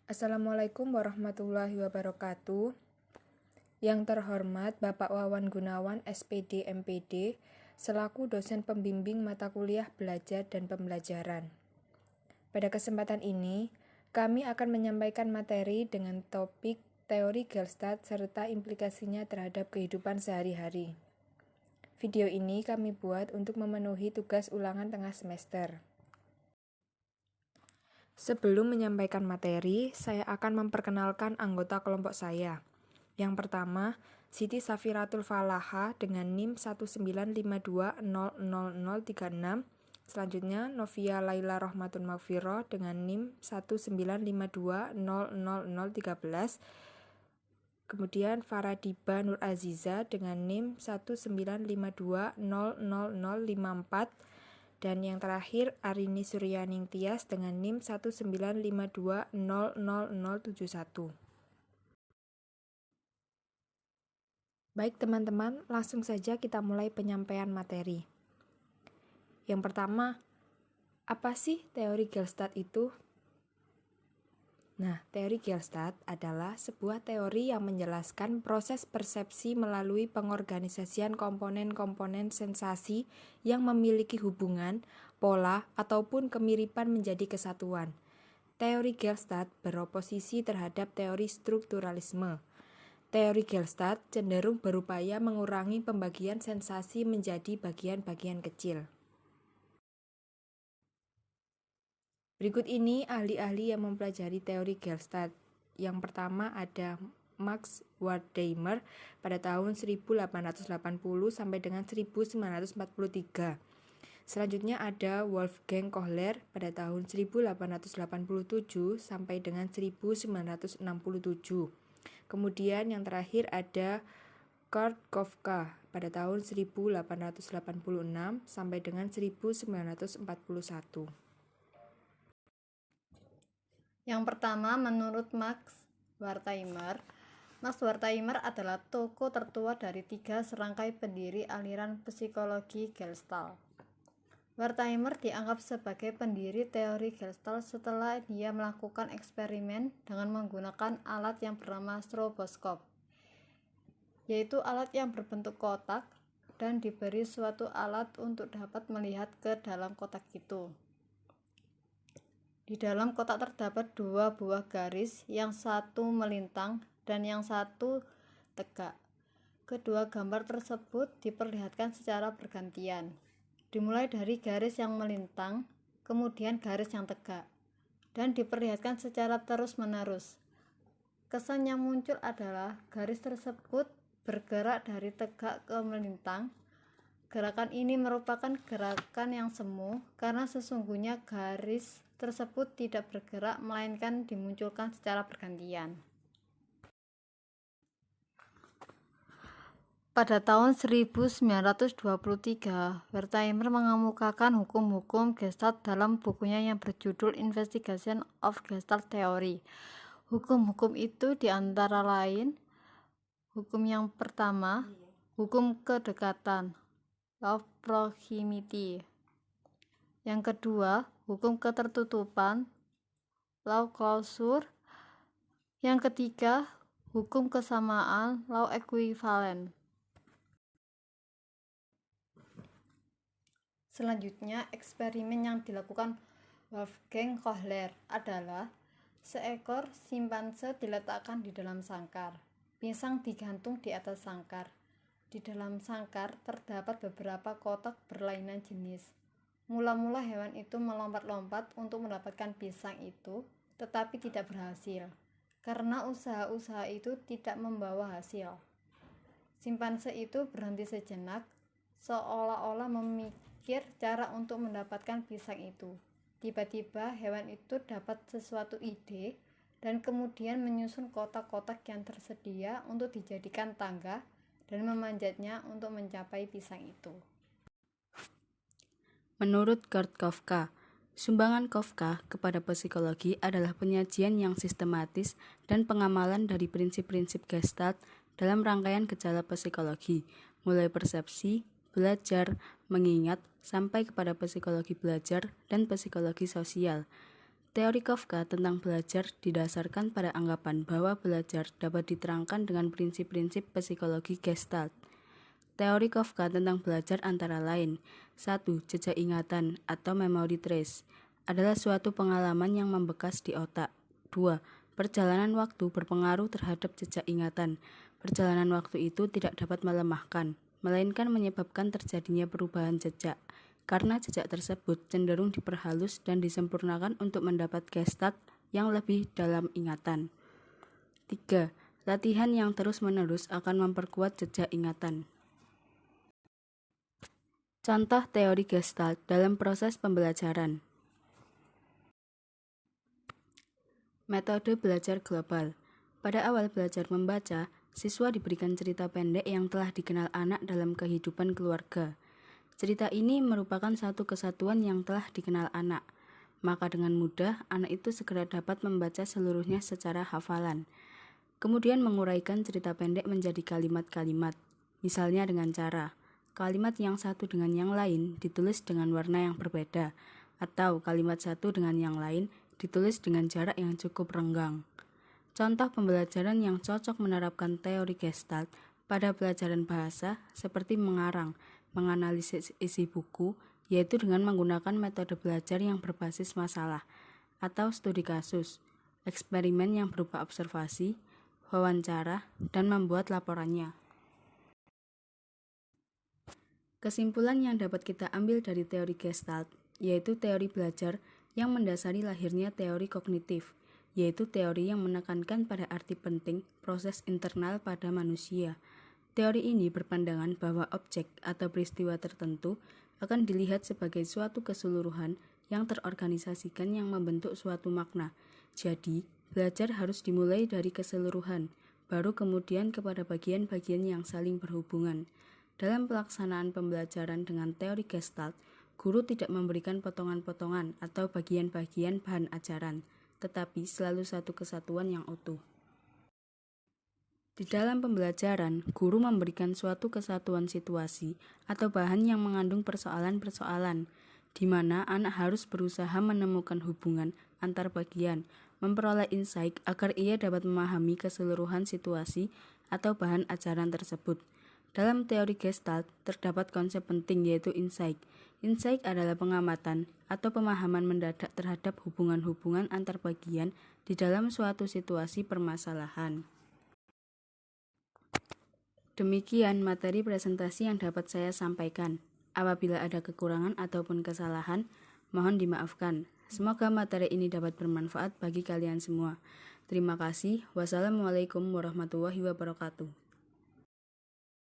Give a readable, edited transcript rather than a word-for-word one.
Assalamualaikum warahmatullahi wabarakatuh. Yang terhormat Bapak Wawan Gunawan, SPD MPD, selaku dosen pembimbing mata kuliah belajar dan pembelajaran. Pada kesempatan ini, kami akan menyampaikan materi dengan topik teori Gestalt serta implikasinya terhadap kehidupan sehari-hari. Video ini kami buat untuk memenuhi tugas ulangan tengah semester. Sebelum menyampaikan materi, saya akan memperkenalkan anggota kelompok saya. Yang pertama, Siti Safiratul Falaha dengan NIM 195200036. Selanjutnya, Novia Laila Rohmatun Maghfirah dengan NIM 195200013. Kemudian Faradiba Nur Aziza dengan NIM 195200054. Dan yang terakhir, Arini Suryaning Tias dengan NIM 195200071. Baik teman-teman, langsung saja kita mulai penyampaian materi. Yang pertama, apa sih teori Gestalt itu? Nah, teori Gestalt adalah sebuah teori yang menjelaskan proses persepsi melalui pengorganisasian komponen-komponen sensasi yang memiliki hubungan, pola, ataupun kemiripan menjadi kesatuan. Teori Gestalt beroposisi terhadap teori strukturalisme. Teori Gestalt cenderung berupaya mengurangi pembagian sensasi menjadi bagian-bagian kecil. Berikut ini ahli-ahli yang mempelajari teori Gestalt. Yang pertama ada Max Wertheimer pada tahun 1880 sampai dengan 1943. Selanjutnya ada Wolfgang Kohler pada tahun 1887 sampai dengan 1967. Kemudian yang terakhir ada Kurt Kafka pada tahun 1886 sampai dengan 1941. Yang pertama, menurut Max Wertheimer adalah tokoh tertua dari 3 serangkai pendiri aliran psikologi Gestalt. Wertheimer dianggap sebagai pendiri teori Gestalt setelah dia melakukan eksperimen dengan menggunakan alat yang bernama stroboskop, yaitu alat yang berbentuk kotak dan diberi suatu alat untuk dapat melihat ke dalam kotak itu. Di dalam kotak terdapat 2 buah garis, yang satu melintang dan yang satu tegak. Kedua gambar tersebut diperlihatkan secara bergantian. Dimulai dari garis yang melintang, kemudian garis yang tegak, dan diperlihatkan secara terus-menerus. Kesan yang muncul adalah garis tersebut bergerak dari tegak ke melintang. Gerakan ini merupakan gerakan yang semu karena sesungguhnya garis tersebut tidak bergerak melainkan dimunculkan secara bergantian. Pada tahun 1923, Wertheimer mengemukakan hukum-hukum Gestalt dalam bukunya yang berjudul Investigation of Gestalt Theory. Hukum-hukum itu diantara lain: hukum yang pertama, hukum kedekatan, law of proximity. Yang kedua, hukum ketertutupan, law closure. Yang ketiga, hukum kesamaan, law equivalent. Selanjutnya, eksperimen yang dilakukan Wolfgang Kohler adalah seekor simpanse diletakkan di dalam sangkar. Pisang digantung di atas sangkar. Di dalam sangkar terdapat beberapa kotak berlainan jenis. Mula-mula hewan itu melompat-lompat untuk mendapatkan pisang itu, tetapi tidak berhasil, karena usaha-usaha itu tidak membawa hasil. Simpanse itu berhenti sejenak, seolah-olah memikir cara untuk mendapatkan pisang itu. Tiba-tiba hewan itu dapat sesuatu ide, dan kemudian menyusun kotak-kotak yang tersedia untuk dijadikan tangga, dan memanjatnya untuk mencapai pisang itu. Menurut Kurt Kafka, sumbangan Kafka kepada psikologi adalah penyajian yang sistematis dan pengamalan dari prinsip-prinsip Gestalt dalam rangkaian gejala psikologi, mulai persepsi, belajar, mengingat, sampai kepada psikologi belajar dan psikologi sosial. Teori Kafka tentang belajar didasarkan pada anggapan bahwa belajar dapat diterangkan dengan prinsip-prinsip psikologi Gestalt. Teori Kafka tentang belajar antara lain: 1. Jejak ingatan atau memory trace adalah suatu pengalaman yang membekas di otak. 2. Perjalanan waktu berpengaruh terhadap jejak ingatan. Perjalanan waktu itu tidak dapat melemahkan, melainkan menyebabkan terjadinya perubahan jejak, karena jejak tersebut cenderung diperhalus dan disempurnakan untuk mendapat gestalt yang lebih dalam ingatan. 3. Latihan yang terus-menerus akan memperkuat jejak ingatan. Contoh teori Gestalt dalam proses pembelajaran. Metode belajar global. Pada awal belajar membaca, siswa diberikan cerita pendek yang telah dikenal anak dalam kehidupan keluarga. Cerita ini merupakan satu kesatuan yang telah dikenal anak, maka dengan mudah anak itu segera dapat membaca seluruhnya secara hafalan. Kemudian menguraikan cerita pendek menjadi kalimat-kalimat, misalnya dengan cara kalimat yang satu dengan yang lain ditulis dengan warna yang berbeda, atau kalimat satu dengan yang lain ditulis dengan jarak yang cukup renggang. Contoh pembelajaran yang cocok menerapkan teori Gestalt pada pelajaran bahasa seperti mengarang, menganalisis isi buku, yaitu dengan menggunakan metode belajar yang berbasis masalah, atau studi kasus, eksperimen yang berupa observasi, wawancara, dan membuat laporannya. Kesimpulan yang dapat kita ambil dari teori Gestalt, yaitu teori belajar yang mendasari lahirnya teori kognitif, yaitu teori yang menekankan pada arti penting proses internal pada manusia. Teori ini berpandangan bahwa objek atau peristiwa tertentu akan dilihat sebagai suatu keseluruhan yang terorganisasikan yang membentuk suatu makna. Jadi, belajar harus dimulai dari keseluruhan, baru kemudian kepada bagian-bagian yang saling berhubungan. Dalam pelaksanaan pembelajaran dengan teori Gestalt, guru tidak memberikan potongan-potongan atau bagian-bagian bahan ajaran, tetapi selalu satu kesatuan yang utuh. Di dalam pembelajaran, guru memberikan suatu kesatuan situasi atau bahan yang mengandung persoalan-persoalan, di mana anak harus berusaha menemukan hubungan antar bagian, memperoleh insight agar ia dapat memahami keseluruhan situasi atau bahan ajaran tersebut. Dalam teori Gestalt, terdapat konsep penting yaitu insight. Insight adalah pengamatan atau pemahaman mendadak terhadap hubungan-hubungan antar bagian di dalam suatu situasi permasalahan. Demikian materi presentasi yang dapat saya sampaikan. Apabila ada kekurangan ataupun kesalahan, mohon dimaafkan. Semoga materi ini dapat bermanfaat bagi kalian semua. Terima kasih. Wassalamualaikum warahmatullahi wabarakatuh.